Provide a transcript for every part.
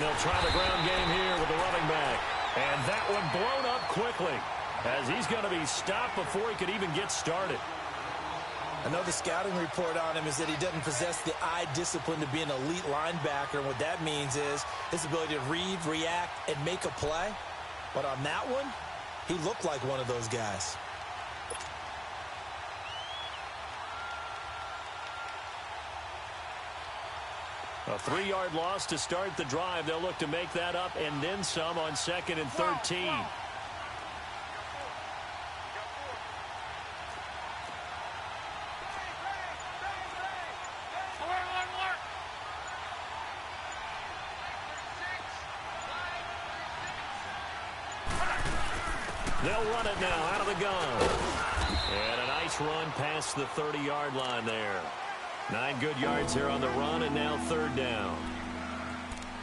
they'll try the ground game here with the running back. And that one blown up quickly as he's going to be stopped before he could even get started. Another scouting report on him is that he doesn't possess the eye discipline to be an elite linebacker. And what that means is his ability to read, react, and make a play. But on that one, he looked like one of those guys. A 3-yard loss to start the drive. They'll look to make that up and then some on 2nd and 13. They'll run it now out of the gun. And a nice run past the 30-yard line there. 9 good yards there on the run, and now 3rd down.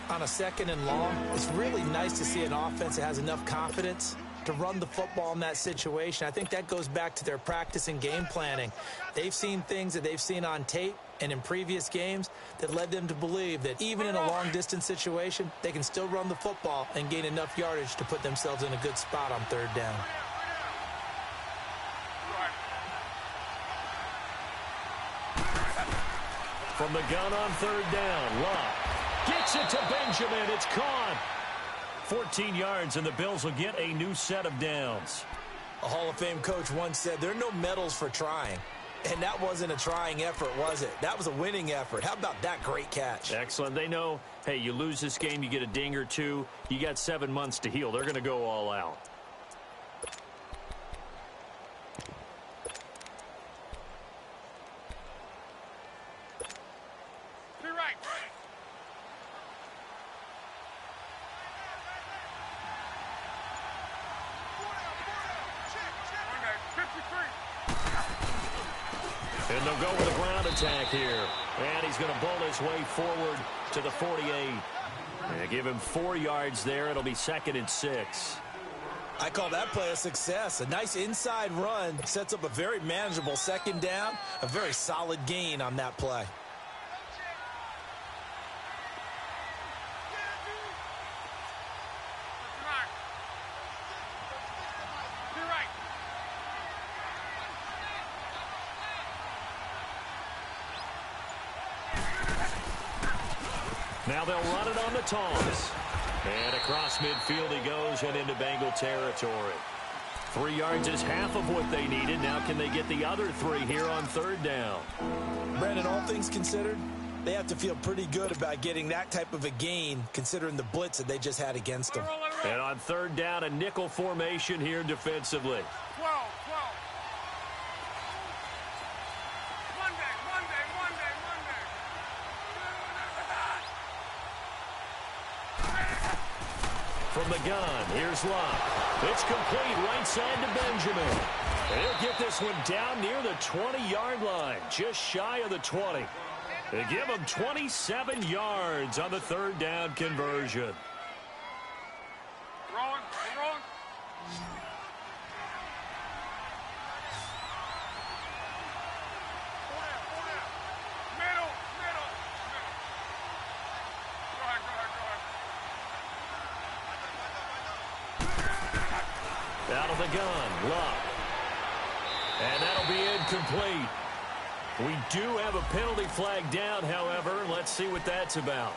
On a 2nd and long, it's really nice to see an offense that has enough confidence to run the football in that situation. I think that goes back to their practice and game planning. They've seen things that they've seen on tape and in previous games that led them to believe that even in a long-distance situation, they can still run the football and gain enough yardage to put themselves in a good spot on 3rd down. From the gun on 3rd down, Love gets it to Benjamin. It's caught. 14 yards, and the Bills will get a new set of downs. A Hall of Fame coach once said, there are no medals for trying. And that wasn't a trying effort, was it? That was a winning effort. How about that great catch? Excellent. They know, hey, you lose this game, you get a ding or two. You got 7 months to heal. They're going to go all out. And they'll go with a ground attack here. And he's going to bowl his way forward to the 48. And give him 4 yards there. It'll be 2nd and 6. I call that play a success. A nice inside run sets up a very manageable 2nd down. A very solid gain on that play. Now they'll run it on the toss. And across midfield he goes and into Bengal territory. 3 yards is half of what they needed. Now can they get the other 3 here on 3rd down? Brandon, all things considered, they have to feel pretty good about getting that type of a gain considering the blitz that they just had against them. And on 3rd down, a nickel formation here defensively. 12. From the gun, here's Locke. It's complete right side to Benjamin. And he'll get this one down near the 20-yard line, just shy of the 20. They give him 27 yards on the 3rd down conversion. Wrong. Middle. Go ahead. Out of the gun, Locke. And that'll be incomplete. We do have a penalty flag down, however. Let's see what that's about.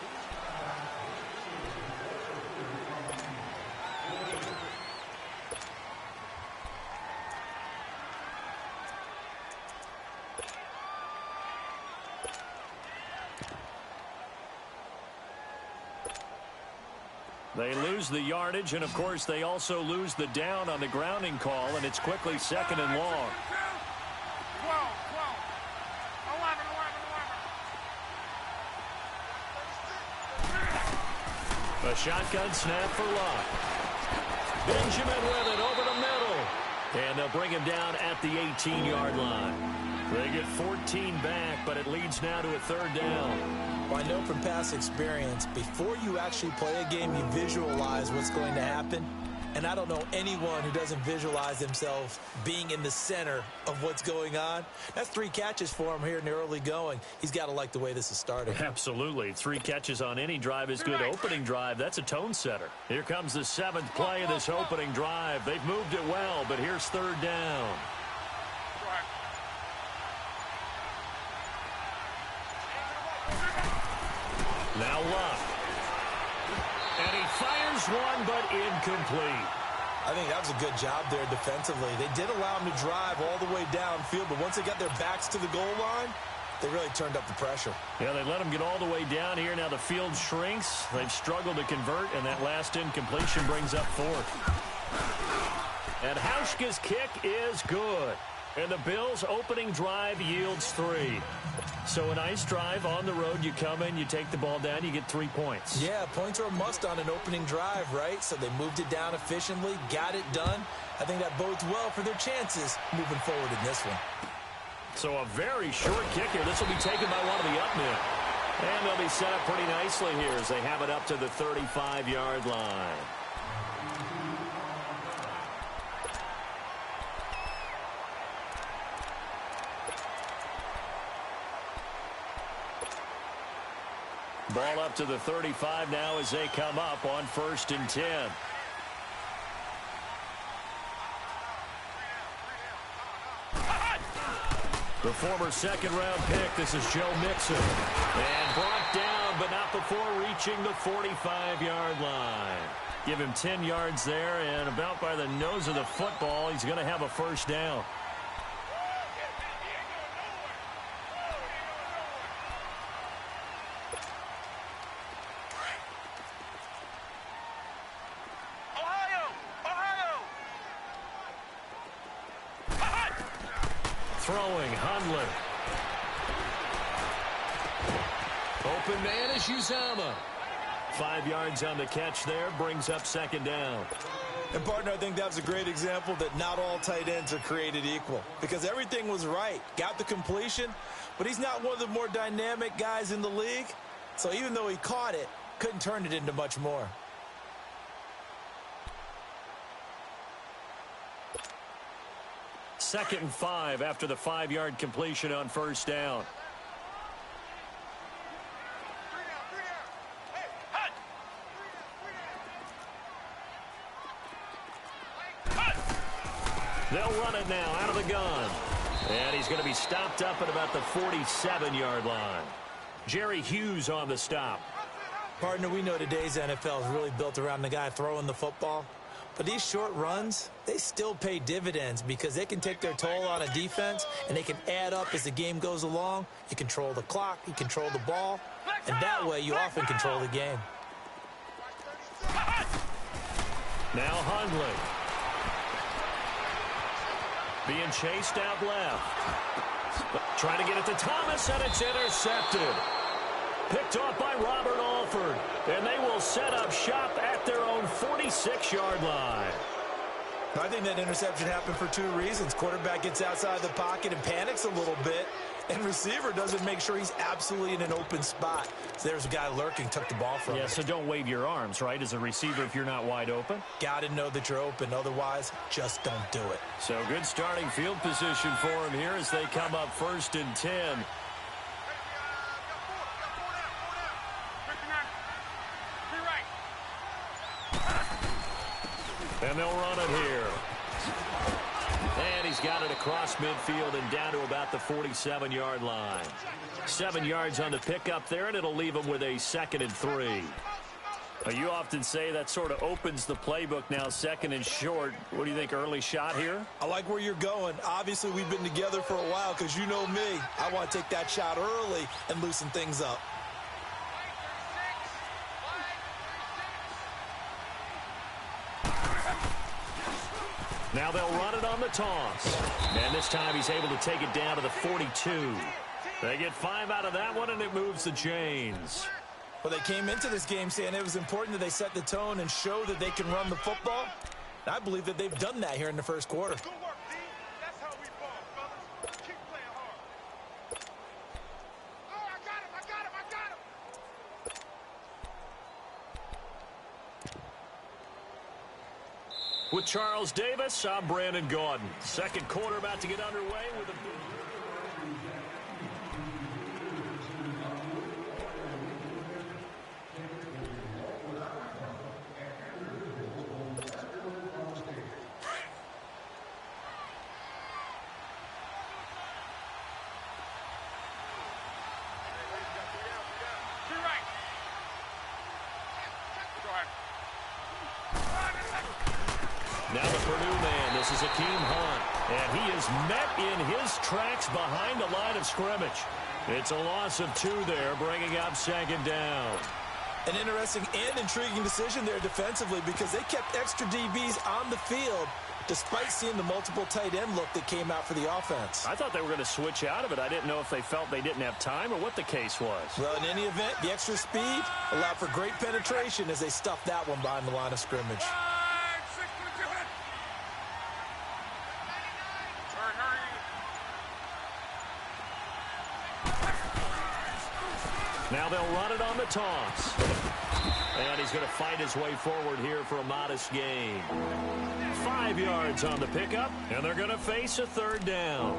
They lose the yardage, and, of course, they also lose the down on the grounding call, and it's quickly 2nd and long. 12. 11. A shotgun snap for Locke. Benjamin with it over the middle. And they'll bring him down at the 18-yard line. They get 14 back, but it leads now to a 3rd down. Well, I know from past experience, before you actually play a game, you visualize what's going to happen. And I don't know anyone who doesn't visualize themselves being in the center of what's going on. That's 3 catches for him here in the early going. He's got to like the way this is starting. Absolutely. 3 catches on any drive is good. Opening drive, that's a tone setter. Here comes the 7th play of this opening drive. They've moved it well, but here's 3rd down. Now Luck. And he fires one, but incomplete. I think that was a good job there defensively. They did allow him to drive all the way downfield, but once they got their backs to the goal line, they really turned up the pressure. Yeah, they let him get all the way down here. Now the field shrinks. They've struggled to convert, and that last incompletion brings up 4th. And Hauschka's kick is good. And the Bills' opening drive yields 3. So a nice drive on the road. You come in, you take the ball down, you get 3 points. Yeah, points are a must on an opening drive, right? So they moved it down efficiently, got it done. I think that bodes well for their chances moving forward in this one. So a very short kick here. This will be taken by one of the up men. And they'll be set up pretty nicely here as they have it up to the 35-yard line. Ball up to the 35 now as they come up on 1st and 10. The former 2nd-round pick, this is Joe Mixon. And brought down, but not before reaching the 45-yard line. Give him 10 yards there, and about by the nose of the football, he's going to have a 1st down. Throwing, Hundley. Open man is Uzama. 5 yards on the catch there, brings up 2nd down. And, partner, I think that was a great example that not all tight ends are created equal. Because everything was right. Got the completion, but he's not one of the more dynamic guys in the league. So even though he caught it, couldn't turn it into much more. Second and 5 after the 5-yard completion on 1st down. They'll run it now out of the gun. And he's going to be stopped up at about the 47-yard line. Jerry Hughes on the stop. Partner, we know today's NFL is really built around the guy throwing the football. But these short runs, they still pay dividends because they can take their toll on a defense and they can add up as the game goes along. You control the clock, you control the ball, and that way you often control the game. Now Hundley. Being chased out left. Trying to get it to Thomas, and it's intercepted. Picked off by Robert Alford, and they will set up shop at their own 46-yard line. I think that interception happened for 2 reasons. Quarterback gets outside the pocket and panics a little bit, and receiver doesn't make sure he's absolutely in an open spot. So there's a guy lurking, took the ball from him. Yeah, so don't wave your arms, right, as a receiver if you're not wide open? Got to know that you're open. Otherwise, just don't do it. So good starting field position for him here as they come up 1st and 10. And they'll run it here. And he's got it across midfield and down to about the 47-yard line. 7 yards on the pickup there, and it'll leave him with a 2nd and 3. You often say that sort of opens the playbook now, 2nd and short. What do you think, early shot here? I like where you're going. Obviously, we've been together for a while because you know me. I want to take that shot early and loosen things up. Now they'll run it on the toss. And this time he's able to take it down to the 42. They get 5 out of that one, and it moves the chains. Well, they came into this game saying it was important that they set the tone and show that they can run the football. I believe that they've done that here in the first quarter. Good work, D. That's how we ball, fellas. Keep playing hard. Oh, I got him, I got him, I got him. With Charles Davis, I'm Brandon Gaudin. Second quarter about to get underway with a... Now the Purdue man, this is Akeem Hunt, and he is met in his tracks behind the line of scrimmage. It's a loss of 2 there, bringing up second down. An interesting and intriguing decision there defensively because they kept extra DBs on the field despite seeing the multiple tight end look that came out for the offense. I thought they were going to switch out of it. I didn't know if they felt they didn't have time or what the case was. Well, in any event, the extra speed allowed for great penetration as they stuffed that one behind the line of scrimmage. Now they'll run it on the toss. And he's going to fight his way forward here for a modest gain. 5 yards on the pickup, and they're going to face a third down.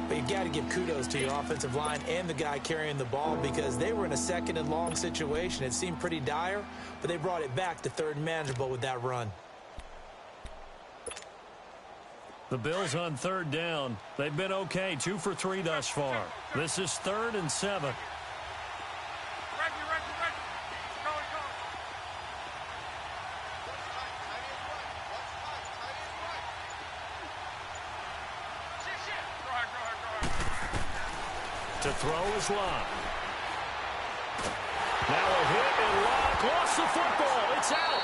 But you got to give kudos to your offensive line and the guy carrying the ball because they were in a second and long situation. It seemed pretty dire, but they brought it back to third and manageable with that run. The Bills on third down. They've been okay, 2 for 3 thus far. This is 3rd and 7. To throw is Locke. Now a hit and Locke lost the football. It's out.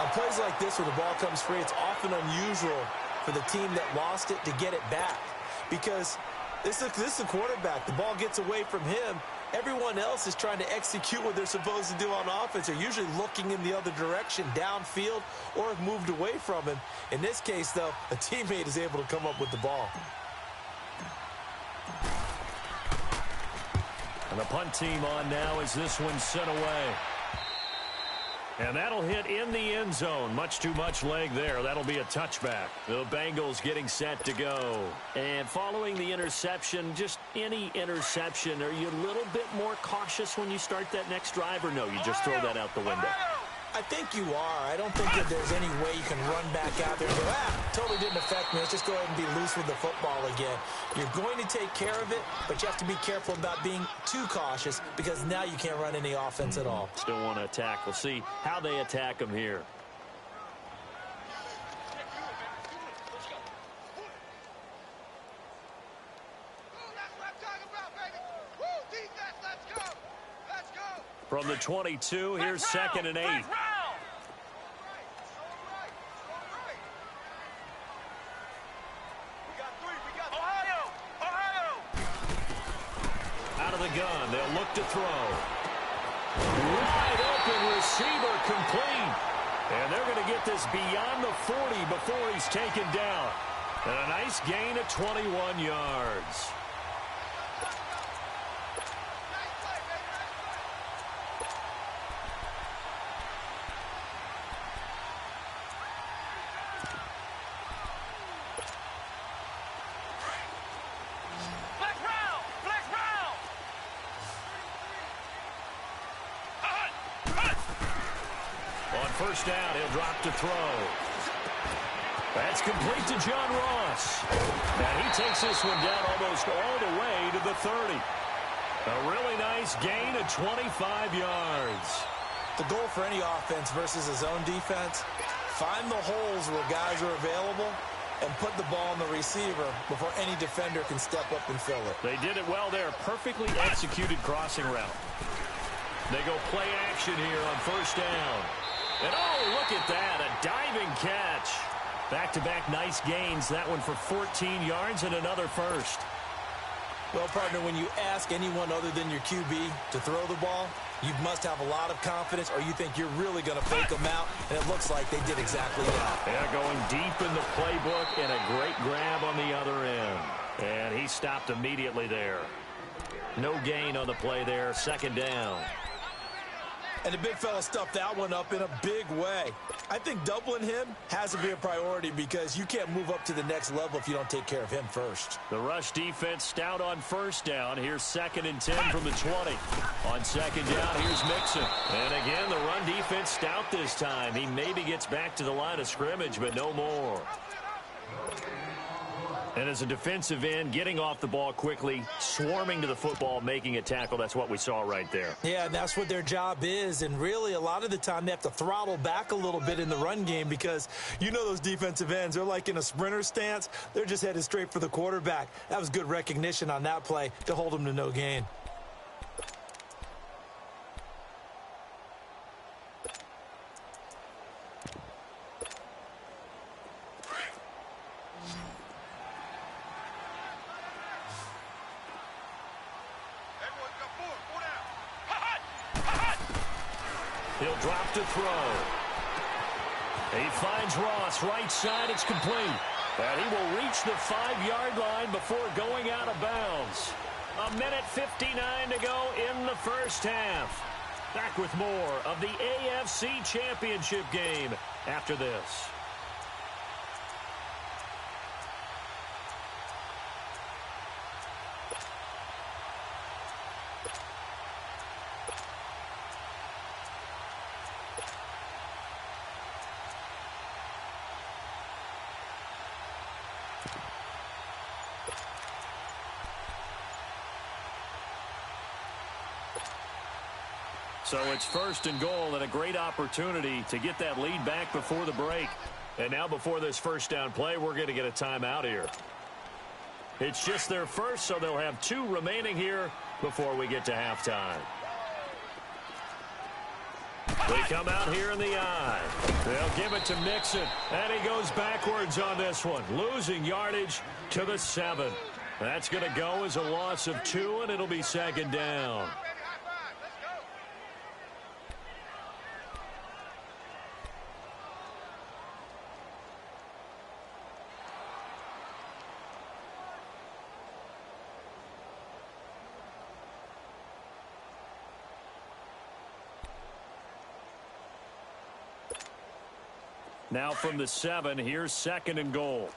On plays like this where the ball comes free, it's often unusual for the team that lost it to get it back because this is a quarterback. The ball gets away from him. Everyone else is trying to execute what they're supposed to do on offense. They're usually looking in the other direction, downfield, or have moved away from him. In this case, though, a teammate is able to come up with the ball. And the punt team on now as this one's sent away. And that'll hit in the end zone. Much too much leg there. That'll be a touchback. The Bengals getting set to go. And following the interception, just any interception, are you a little bit more cautious when you start that next drive, or no, you just throw that out the window? I think you are. I don't think that there's any way you can run back out there and go, totally didn't affect me. Let's just go ahead and be loose with the football again. You're going to take care of it, but you have to be careful about being too cautious because now you can't run any offense at all. Still want to attack. We'll see how they attack them here. From the 22, here's 2nd and 8. Out of the gun, they'll look to throw. Wide open receiver complete. And they're going to get this beyond the 40 before he's taken down. And a nice gain of 21 yards. First down, he'll drop to throw. That's complete to John Ross. And he takes this one down almost all the way to the 30. A really nice gain of 25 yards. The goal for any offense versus a zone defense, find the holes where guys are available and put the ball on the receiver before any defender can step up and fill it. They did it well there. Perfectly executed crossing route. They go play action here on first down. And oh, look at that, a diving catch. Back-to-back nice gains, that one for 14 yards and another first. Well, partner, when you ask anyone other than your QB to throw the ball, you must have a lot of confidence or you think you're really going to fake them out, and it looks like they did exactly that. Yeah, going deep in the playbook and a great grab on the other end. And he stopped immediately there. No gain on the play there, second down. And the big fella stuffed that one up in a big way. I think doubling him has to be a priority because you can't move up to the next level if you don't take care of him first. The rush defense stout on first down. Here's 2nd and 10 from the 20. On 2nd down, here's Mixon. And again, the run defense stout this time. He maybe gets back to the line of scrimmage, but no more. And as a defensive end, getting off the ball quickly, swarming to the football, making a tackle, that's what we saw right there. Yeah, and that's what their job is. And really, a lot of the time, they have to throttle back a little bit in the run game because you know those defensive ends, they're like in a sprinter stance. They're just headed straight for the quarterback. That was good recognition on that play to hold them to no gain. He'll drop to throw. He finds Ross, right side, it's complete. And he will reach the 5-yard line before going out of bounds. 1:59 to go in the first half. Back with more of the AFC Championship game after this. So it's 1st and goal and a great opportunity to get that lead back before the break. And now before this first down play, we're going to get a timeout here. It's just their first, so they'll have 2 remaining here before we get to halftime. They come out here in the eye. They'll give it to Mixon, and he goes backwards on this one, losing yardage to the 7. That's going to go as a loss of 2, and it'll be 2nd down. Now from the 7, here's 2nd and goal.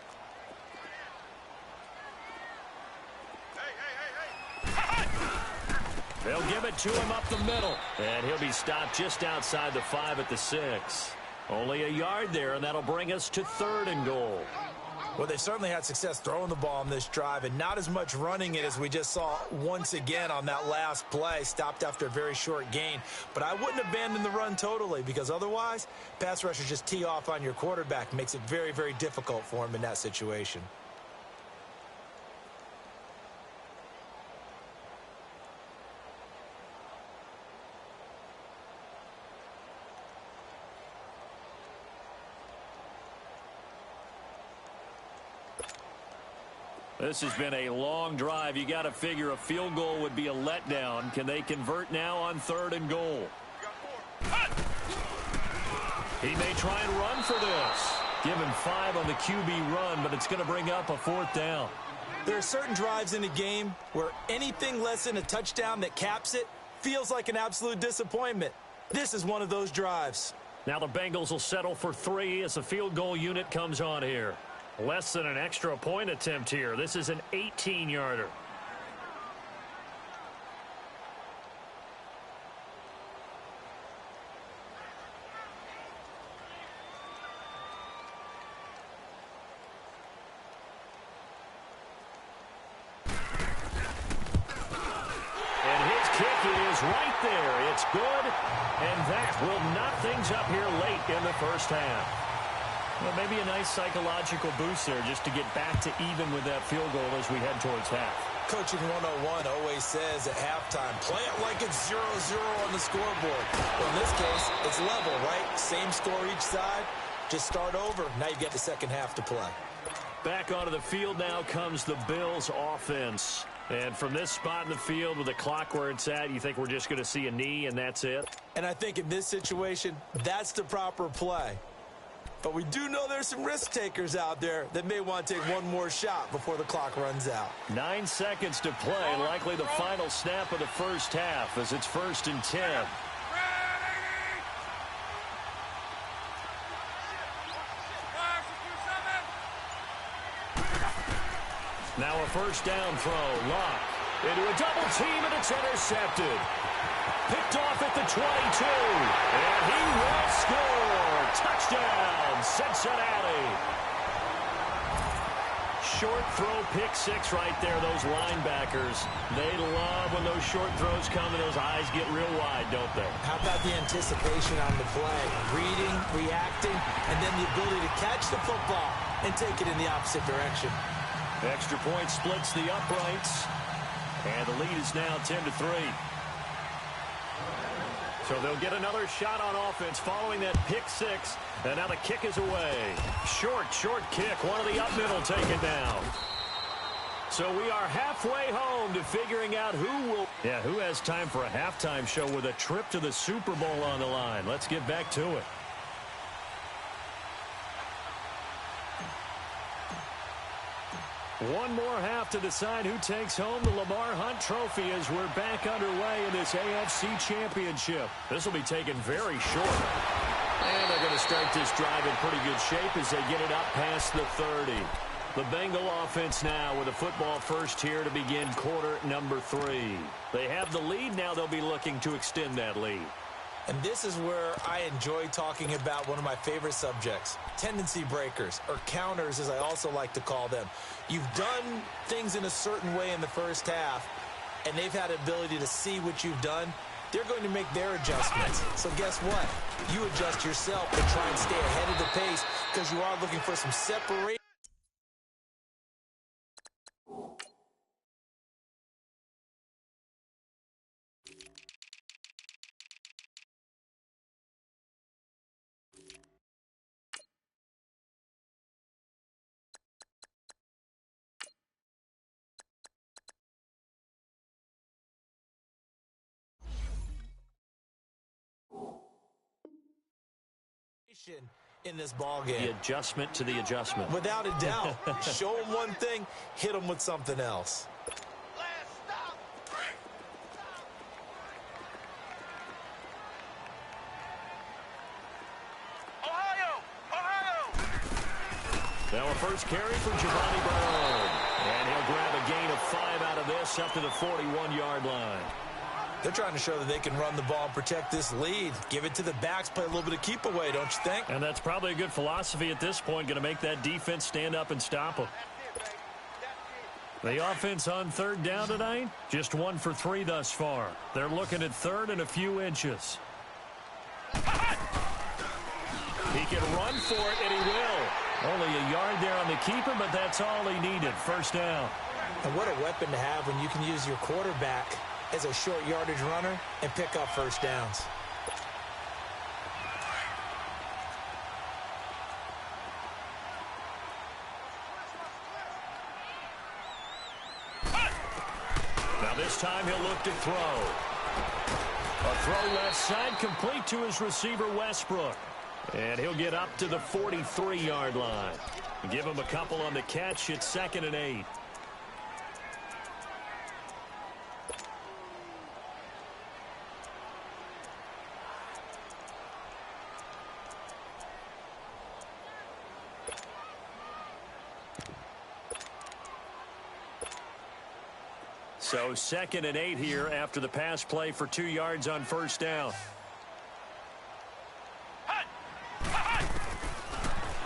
They'll give it to him up the middle. And he'll be stopped just outside the 5 at the 6. Only a yard there, and that'll bring us to 3rd and goal. Well, they certainly had success throwing the ball on this drive and not as much running it as we just saw once again on that last play. Stopped after a very short gain. But I wouldn't abandon the run totally because otherwise, pass rushers just tee off on your quarterback. Makes it very, very difficult for him in that situation. This has been a long drive. You got to figure a field goal would be a letdown. Can they convert now on 3rd and goal? He may try and run for this. Give him 5 on the QB run, but it's going to bring up a 4th down. There are certain drives in a game where anything less than a touchdown that caps it feels like an absolute disappointment. This is one of those drives. Now the Bengals will settle for 3 as the field goal unit comes on here. Less than an extra point attempt here. This is an 18-yarder. And his kick is right there. It's good, and that will knock things up here late in the first half. Well, maybe a nice psychological boost there just to get back to even with that field goal as we head towards half. Coaching 101 always says at halftime, play it like it's 0-0 on the scoreboard. Well, in this case, it's level, right? Same score each side. Just start over. Now you get the second half to play. Back onto the field now comes the Bills offense. And from this spot in the field with the clock where it's at, you think we're just going to see a knee and that's it? And I think in this situation, that's the proper play. But we do know there's some risk takers out there that may want to take one more shot before the clock runs out. 9 seconds to play, likely the final snap of the first half as it's 1st and 10. Now a first down throw. Luck into a double team, and it's intercepted. Picked off at the 22. And he will score. Touchdown, Cincinnati. Short throw, pick six right there, those linebackers. They love when those short throws come and those eyes get real wide, don't they? How about the anticipation on the play? Reading, reacting, and then the ability to catch the football and take it in the opposite direction. Extra point splits the uprights. And the lead is now 10-3. So they'll get another shot on offense following that pick six. And now the kick is away. Short kick. One of the up middle taken down. So we are halfway home to figuring out who has time for a halftime show with a trip to the Super Bowl on the line. Let's get back to it. One more half to decide who takes home the Lamar Hunt Trophy as we're back underway in this AFC Championship. This will be taken very short. And they're going to start this drive in pretty good shape as they get it up past the 30. The Bengal offense now with a football first here to begin quarter number 3. They have the lead now. They'll be looking to extend that lead. And this is where I enjoy talking about one of my favorite subjects, tendency breakers, or counters as I also like to call them. You've done things in a certain way in the first half, and they've had the ability to see what you've done. They're going to make their adjustments. So guess what? You adjust yourself and try and stay ahead of the pace because you are looking for some separation. In this ball game. The adjustment to the adjustment. Without a doubt. Show them one thing, hit them with something else. Ohio! Now a first carry for Giovanni Bernard. And he'll grab a gain of 5 out of this up to the 41-yard line. They're trying to show that they can run the ball and protect this lead. Give it to the backs, play a little bit of keep away, don't you think? And that's probably a good philosophy at this point, going to make that defense stand up and stop them. The offense on third down tonight, just 1 for 3 thus far. They're looking at third and a few inches. He can run for it, and he will. Only a yard there on the keeper, but that's all he needed. First down. And what a weapon to have when you can use your quarterback as a short yardage runner and pick up first downs. Now this time he'll look to throw. A throw left side complete to his receiver Westbrook. And he'll get up to the 43-yard line. Give him a couple on the catch. It's 2nd and 8. So 2nd and 8 here after the pass play for 2 yards on first down.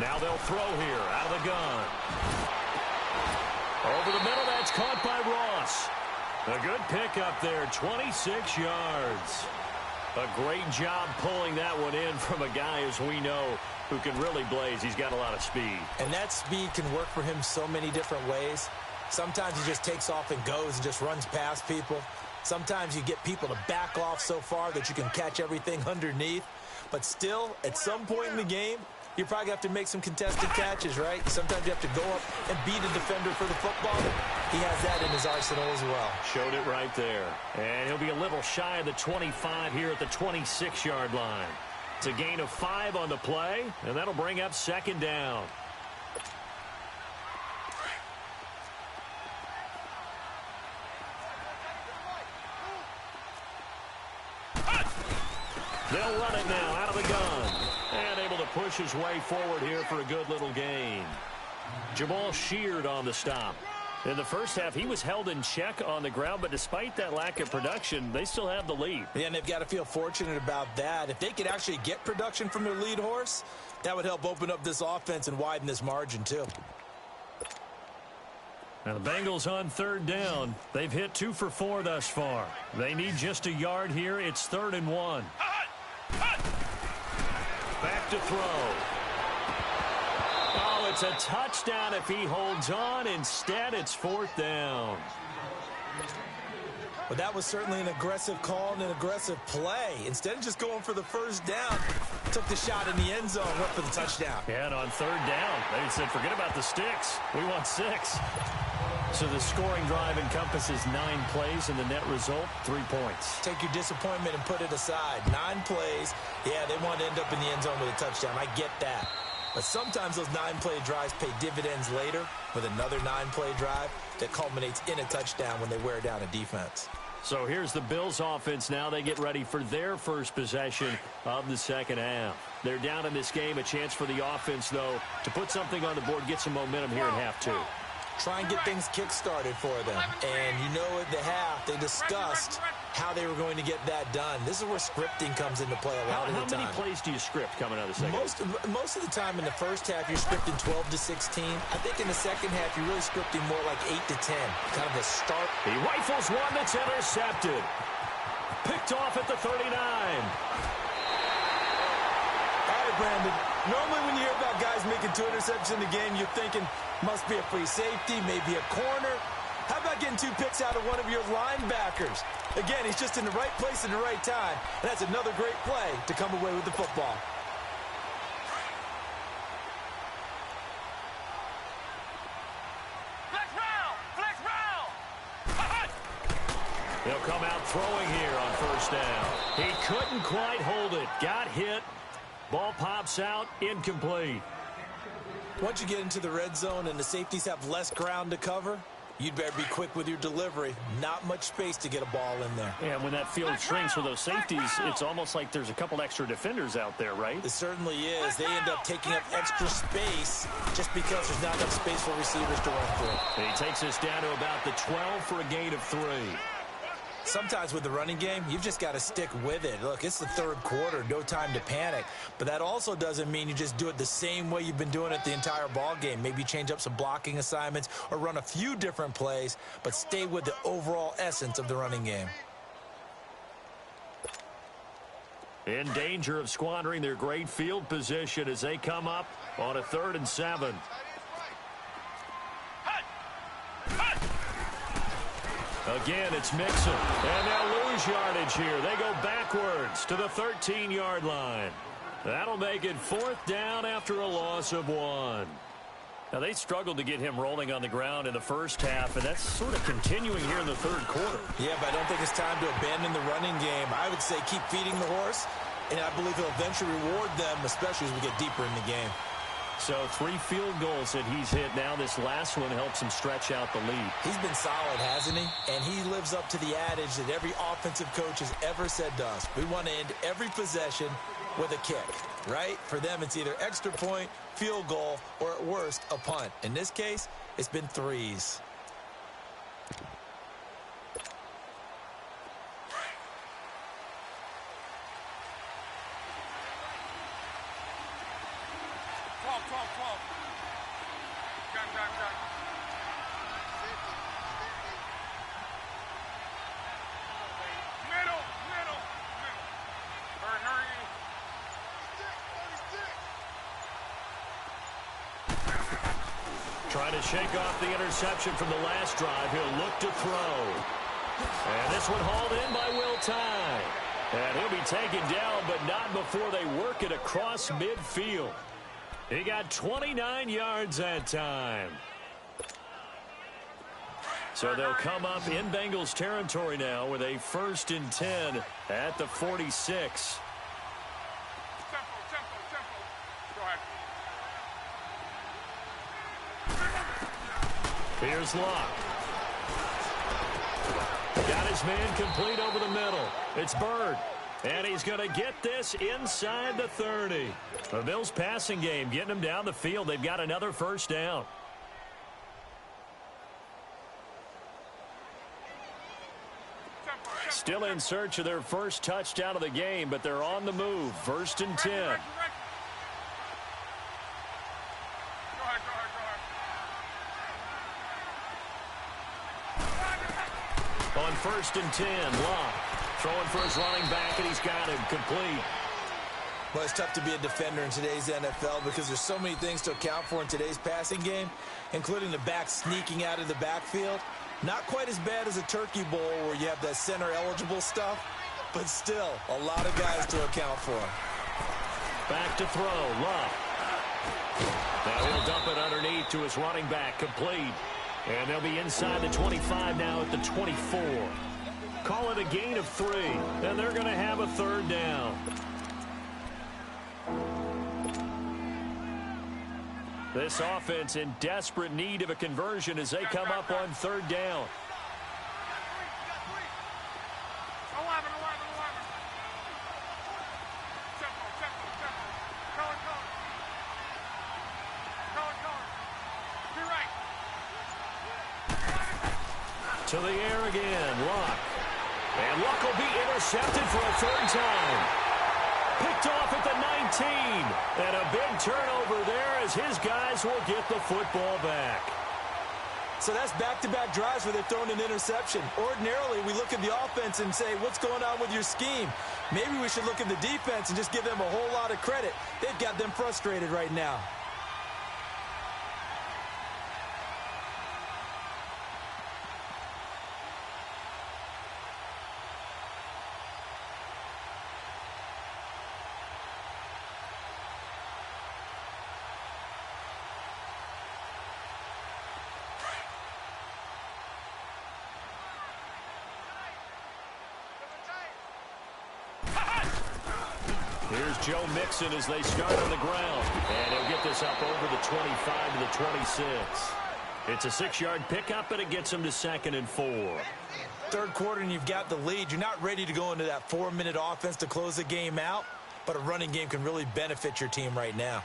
Now they'll throw here out of the gun. Over the middle, that's caught by Ross. A good pickup there, 26 yards. A great job pulling that one in from a guy, as we know, who can really blaze. He's got a lot of speed. And that speed can work for him so many different ways. Sometimes he just takes off and goes and just runs past people. Sometimes you get people to back off so far that you can catch everything underneath. But still, at some point in the game, you probably have to make some contested catches, right? Sometimes you have to go up and beat a defender for the football. He has that in his arsenal as well. Showed it right there. And he'll be a little shy of the 25 here at the 26-yard line. It's a gain of 5 on the play, and that'll bring up 2nd down. They'll run it now out of the gun. And able to push his way forward here for a good little gain. Jamal Sheard on the stop. In the first half, he was held in check on the ground, but despite that lack of production, they still have the lead. Yeah, and they've got to feel fortunate about that. If they could actually get production from their lead horse, that would help open up this offense and widen this margin too. Now the Bengals on third down. They've hit 2 for 4 thus far. They need just a yard here. It's 3rd and 1. Back to throw. Oh, it's a touchdown if he holds on. Instead, it's 4th down. But that was certainly an aggressive call and an aggressive play. Instead of just going for the first down, took the shot in the end zone, went for the touchdown. Yeah, and on 3rd down, they said, forget about the sticks. We want 6. So the scoring drive encompasses 9 plays, and the net result, 3 points. Take your disappointment and put it aside. 9 plays. Yeah, they want to end up in the end zone with a touchdown. I get that. But sometimes those 9-play drives pay dividends later with another 9-play drive that culminates in a touchdown when they wear down a defense. So here's the Bills offense now. They get ready for their first possession of the second half. They're down in this game. A chance for the offense, though, to put something on the board, get some momentum here in half 2. Try and get things kick-started for them. And you know at the half, they discussed how they were going to get that done. This is where scripting comes into play a lot of the time. How many plays do you script coming out of the second half? Most of the time in the first half, you're scripting 12 to 16. I think in the second half, you're really scripting more like 8 to 10. Kind of a start. He rifles one that's intercepted. Picked off at the 39. All right, Brandon. Normally when you hear about guys making 2 interceptions in the game, you're thinking must be a free safety, maybe a corner. How about getting 2 picks out of one of your linebackers? Again, he's just in the right place at the right time. And that's another great play to come away with the football. They'll come out throwing here on first down. He couldn't quite hold it. Got hit. Ball pops out. Incomplete. Once you get into the red zone and the safeties have less ground to cover, you'd better be quick with your delivery. Not much space to get a ball in there. And when that field shrinks with those safeties, it's almost like there's a couple extra defenders out there, right? It certainly is. They end up taking up extra space just because there's not enough space for receivers to run through. He takes us down to about the 12 for a gain of 3. Sometimes with the running game, you've just got to stick with it. Look, it's the third quarter, no time to panic. But that also doesn't mean you just do it the same way you've been doing it the entire ball game. Maybe change up some blocking assignments or run a few different plays, but stay with the overall essence of the running game. In danger of squandering their great field position as they come up on a 3rd and 7. Again, it's Mixon, and they'll lose yardage here. They go backwards to the 13-yard line. That'll make it 4th down after a loss of 1. Now, they struggled to get him rolling on the ground in the first half, and that's sort of continuing here in the third quarter. Yeah, but I don't think it's time to abandon the running game. I would say keep feeding the horse, and I believe he'll eventually reward them, especially as we get deeper in the game. So 3 field goals that he's hit now. This last one helps him stretch out the lead. He's been solid, hasn't he? And he lives up to the adage that every offensive coach has ever said to us. We want to end every possession with a kick, right? For them, it's either extra point, field goal, or at worst, a punt. In this case, it's been 3s. Trying to shake off the interception from the last drive. He'll look to throw. And this one hauled in by Will Tye. And he'll be taken down, but not before they work it across midfield. He got 29 yards that time. So they'll come up in Bengals territory now with a 1st and 10 at the 46. Here's Locke. Got his man complete over the middle. It's Bird. And he's going to get this inside the 30. The Bills passing game getting them down the field. They've got another 1st down. Still in search of their first touchdown of the game, but they're on the move. 1st and 10. Go ahead. On 1st and 10, Locke throwing for his running back, and he's got him complete. Well, it's tough to be a defender in today's NFL because there's so many things to account for in today's passing game, including the back sneaking out of the backfield. Not quite as bad as a turkey bowl where you have that center-eligible stuff, but still a lot of guys to account for. Back to throw, Love. Now he'll dump it underneath to his running back, complete. And they'll be inside the 25 now at the 24. Call it a gain of 3, and they're going to have a 3rd down. This offense in desperate need of a conversion as they come up on 3rd down. To the air again, Luck. And Luck will be intercepted for a 3rd time. Picked off at the 19. And a big turnover there as his guys will get the football back. So that's back-to-back drives where they've thrown an interception. Ordinarily, we look at the offense and say, what's going on with your scheme? Maybe we should look at the defense and just give them a whole lot of credit. They've got them frustrated right now. Here's Joe Mixon as they start on the ground. And he'll get this up over the 25 to the 26. It's a 6-yard pickup, and it gets him to 2nd and 4. 3rd quarter, and you've got the lead. You're not ready to go into that 4-minute offense to close the game out, but a running game can really benefit your team right now.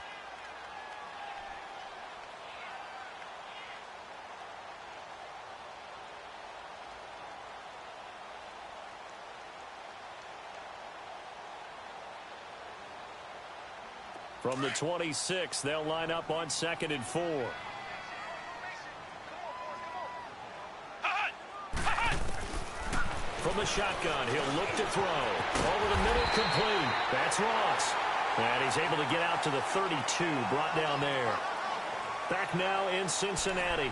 From the 26, they'll line up on 2nd and 4. From the shotgun, he'll look to throw. Over the middle, complete. That's Ross. And he's able to get out to the 32, brought down there. Back now in Cincinnati.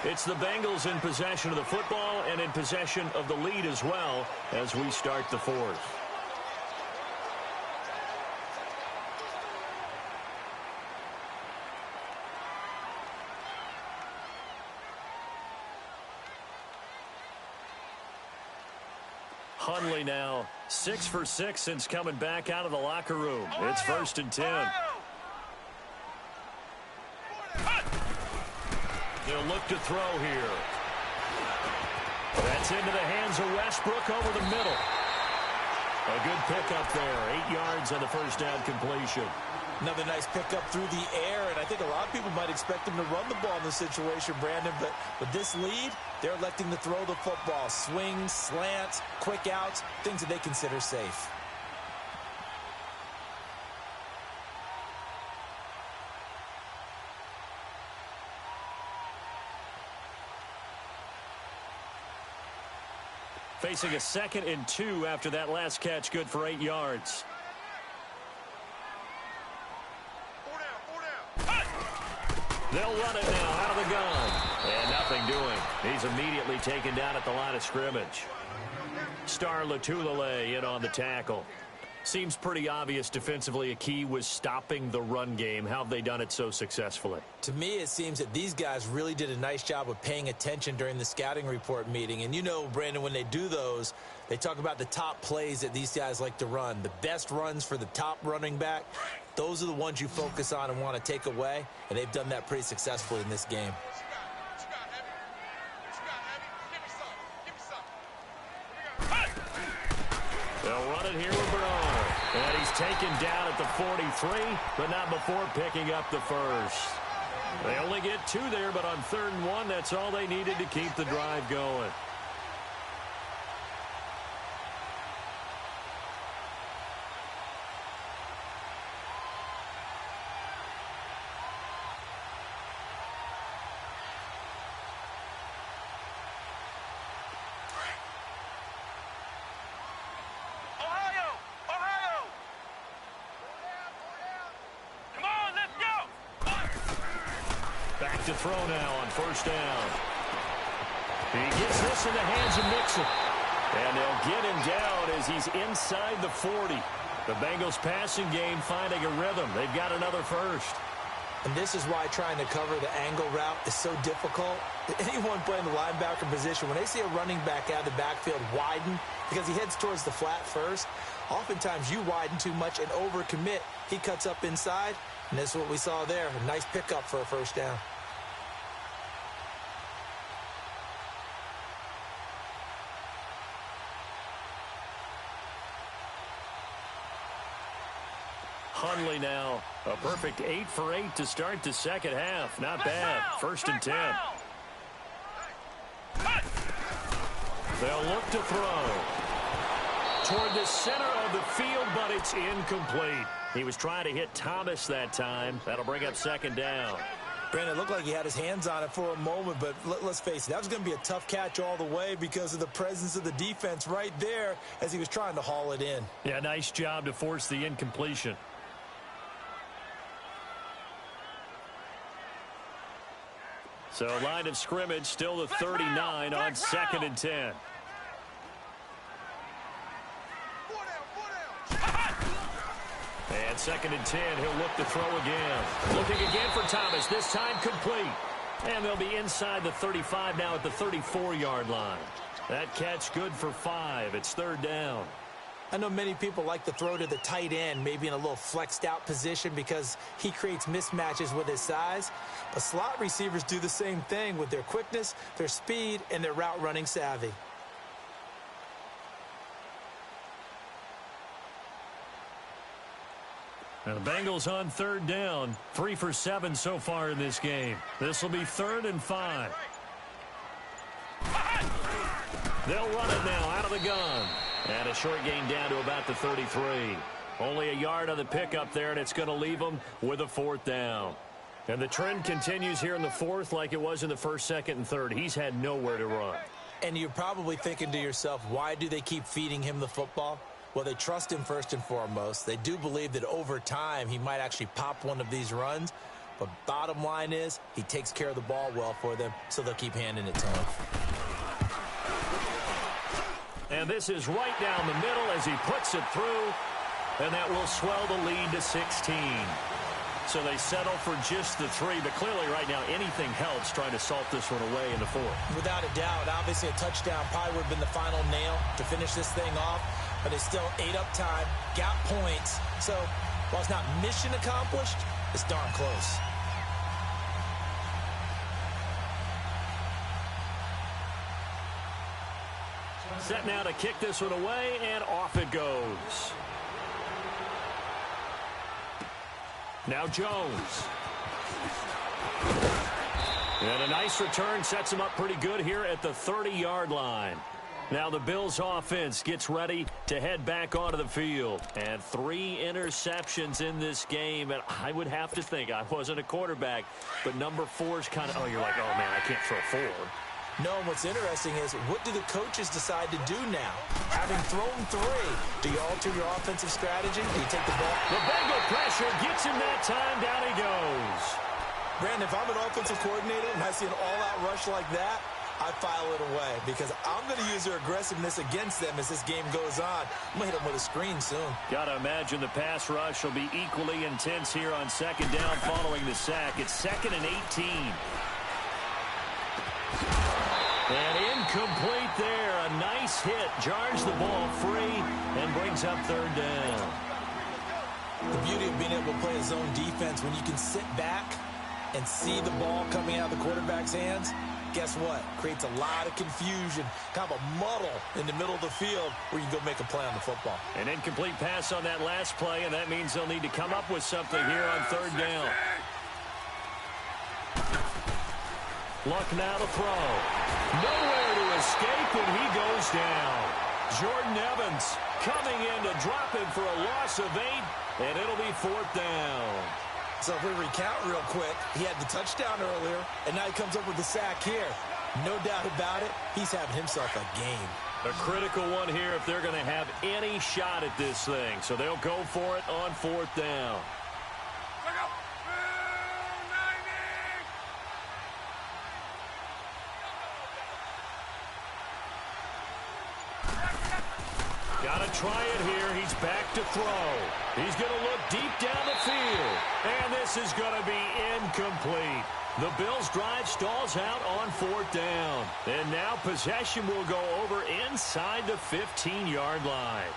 It's the Bengals in possession of the football and in possession of the lead as well as we start the 4th. Hundley now 6 for 6 since coming back out of the locker room. It's 1st and 10. They'll look to throw here. That's into the hands of Westbrook over the middle. A good pickup there. 8 yards on the 1st down completion. Another nice pickup through the air, and I think a lot of people might expect him to run the ball in this situation, Brandon, but with this lead, they're electing to throw the football. Swings, slants, quick outs, things that they consider safe. Facing a 2nd and 2 after that last catch, good for 8 yards. They'll run it now out of the gun. And nothing doing. He's immediately taken down at the line of scrimmage. Star Latulele in on the tackle. Seems pretty obvious defensively a key was stopping the run game. How have they done it so successfully? To me, it seems that these guys really did a nice job of paying attention during the scouting report meeting. And you know, Brandon, when they do those, they talk about the top plays that these guys like to run. The best runs for the top running back. Those are the ones you focus on and want to take away. And they've done that pretty successfully in this game. They'll run it here with Bernard. And he's taken down at the 43, but not before picking up the first. They only get 2 there, but on 3rd and 1, that's all they needed to keep the drive going. look to throw now on first down. He gets this in the hands of Mixon. And they'll get him down as he's inside the 40. The Bengals passing game finding a rhythm. They've got another first. And this is why trying to cover the angle route is so difficult. Anyone playing the linebacker position, when they see a running back out of the backfield widen because he heads towards the flat first, oftentimes you widen too much and overcommit. He cuts up inside, and this is what we saw there. A nice pickup for a first down. Hundley now, a perfect 8 for 8 to start the second half. Not bad. First and 10. They'll look to throw toward the center of the field, but it's incomplete. He was trying to hit Thomas that time. That'll bring up second down. Brandon, it looked like he had his hands on it for a moment, but let's face it, that was going to be a tough catch all the way because of the presence of the defense right there as he was trying to haul it in. Yeah, nice job to force the incompletion. So line of scrimmage still the 39 on second and 10. And second and 10, he'll look to throw again. Looking again for Thomas, this time complete. And they'll be inside the 35 now at the 34-yard line. That catch good for 5. It's third down. I know many people like to throw to the tight end, maybe in a little flexed out position because he creates mismatches with his size. But slot receivers do the same thing with their quickness, their speed, and their route running savvy. Now the Bengals on third down, 3 for 7 so far in this game. This will be 3rd and 5. They'll run it now out of the gun. And a short gain down to about the 33. Only a yard on the pickup there, and it's going to leave them with a 4th down. And the trend continues here in the 4th like it was in the 1st, 2nd, and 3rd. He's had nowhere to run. And you're probably thinking to yourself, why do they keep feeding him the football? Well, they trust him first and foremost. They do believe that over time he might actually pop one of these runs. But bottom line is he takes care of the ball well for them, so they'll keep handing it to him. And this is right down the middle as he puts it through. And that will swell the lead to 16. So they settle for just the 3. But clearly right now anything helps trying to salt this one away in the 4th. Without a doubt, obviously a touchdown probably would have been the final nail to finish this thing off. But it's still ate up time, got points. So while it's not mission accomplished, it's darn close. Set now to kick this one away, and off it goes. Now Jones. And a nice return sets him up pretty good here at the 30-yard line. Now the Bills offense gets ready to head back onto the field. And 3 interceptions in this game. And I would have to think, I wasn't a quarterback, but number 4 is kind of, you're like, oh, man, I can't throw 4. No, and what's interesting is, what do the coaches decide to do now? Having thrown 3, do you alter your offensive strategy? Do you take the ball? The Bengal pressure gets him that time. Down he goes. Brandon, if I'm an offensive coordinator and I see an all-out rush like that, I file it away because I'm going to use their aggressiveness against them as this game goes on. I'm going to hit them with a screen soon. Got to imagine the pass rush will be equally intense here on second down following the sack. It's 2nd and 18. And incomplete there. A nice hit. Jars the ball free and brings up 3rd down. The beauty of being able to play a zone defense when you can sit back and see the ball coming out of the quarterback's hands, guess what? Creates a lot of confusion, kind of a muddle in the middle of the field where you can go make a play on the football. An incomplete pass on that last play, and that means they'll need to come up with something here on 3rd down. Luck now to throw. Nowhere to escape, and he goes down. Jordan Evans coming in to drop him for a loss of 8, and it'll be 4th down. So if we recount real quick, he had the touchdown earlier, and now he comes up with the sack here. No doubt about it, he's having himself a game. A critical one here if they're going to have any shot at this thing. So they'll go for it on 4th down. try it here. He's back to throw. He's going to look deep down the field. And this is going to be incomplete. The Bills' drive stalls out on 4th down. And now possession will go over inside the 15-yard line.